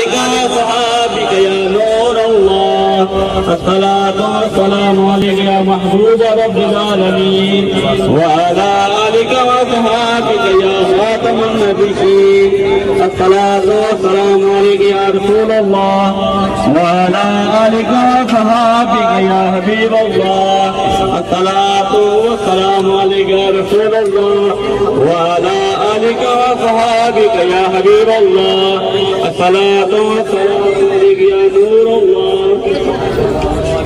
आलिका वअस्हाबिका या नूर अल्लाह। अस्सलातु वस्सलामु अलैका या महबूब रब्बिल आलमीन व अला आलिका वअस्हाबिका या खातमुन नबिय्यीन। अस्सलातु वस्सलामु अलैका या रसूल अल्लाह व अला आलिका वअस्हाबिका या हबीब अल्लाह। अस्सलातु वस्सलामु अलैका या रसूल अल्लाह व अला आलिका वअस्हाबिका या हबीब अल्लाह। अस्सलातु वस्सलामु अलैका या नूर अल्लाह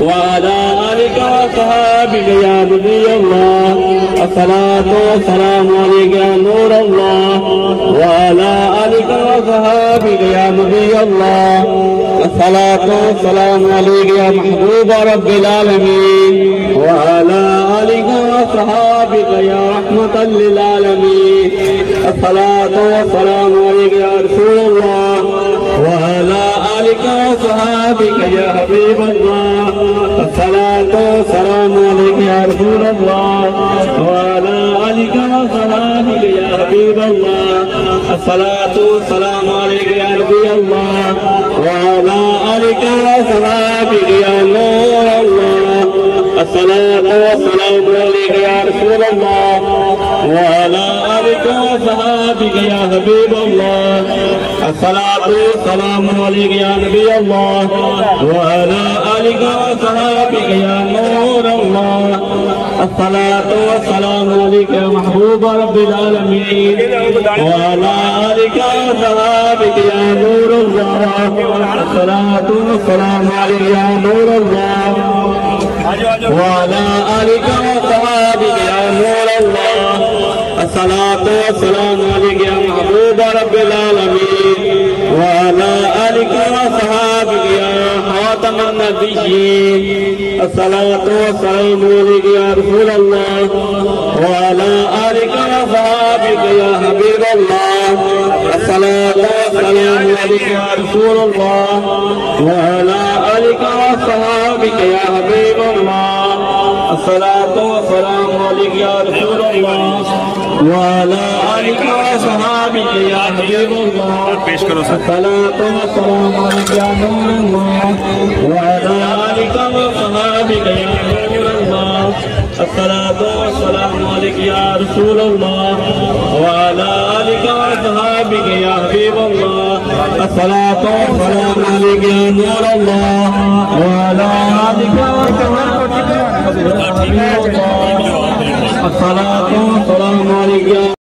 व अला आलिका वअस्हाबिका या नबी अल्लाह। अस्सलातु वस्सलामु अलैका या नूर अल्लाह व अला आलिका वअस्हाबिका या नबी अल्लाह। अस्सलातु वस्सलामु अलैका या महबूब रब्बिल आलमीन व अला आलिका वअस्हाबिका या रहमतल लिल आलमीन। अस्सलातु वस्सलामु अलैका या रसूल अल्लाह व अला आलिका वअस्हाबिका या हबीब अल्लाह। अस्सलातु वस्सलामु अलैका या रसूल अल्लाह व अला आलिका वअस्हाबिका या हबीब अल्लाह। अस्सलातु वस्सलामु अलैका या नबी अल्लाह व अला आलिका वअस्हाबिका या नूर अल्लाह। अस्सलातु वस्सलामु अलैका या रसूल अल्लाह व अला आलिका वअस्हाबिका या हबीब अल्लाह। अस्सलातु वस्सलामु अलैका या नबी अल्लाह व अला आलिका वअस्हाबिका या नूर अल्लाह। अस्सलातु वस्सलामु अलैका या महबूब रब्बिल आलमीन व अला आलिका वअस्हाबिका या नूर अल्लाह। अस्सलातु वस्सलामु अलैका या नूर अल्लाह व अला आलिका वअस्हाबिका या नूर अल्लाह। अस्सलातु वस्सलामु अलैका या महबूब रब्बिल आलमीन व अला आलिका वअस्हाबिका या खातमुन नबिय्यीन। अस्सलातु वस्सलामु अलैका या रसूल अल्लाह व अला आलिका वअस्हाबिका या हबीब अल्लाह। अस्सलातु वस्सलामु अलैका या रसूल अल्लाह व अला आलिका वअस्हाबिका या हबीब अल्लाह। अस्सलातु वस्सलामु अलैका या रसूल अल्लाह व अला आलिका वअस्हाबिका या हबीब अल्लाह। पेश करो सर। अस्सलातु वस्सलामु अलैका या नूर अल्लाह व अला आलिका वअस्हाबिका या नूर अल्लाह। अस्सलातु वस्सलामु अलैका या रसूल अल्लाह व अला आलिका वअस्हाबिका या हबीब अल्लाह। अस्सलातु वस्सलामु अलैका या नूर अल्लाह व अला आलिका वअस्हाबिका या हबीब अल्लाह। अस्सलातु वस्सलामु अलैका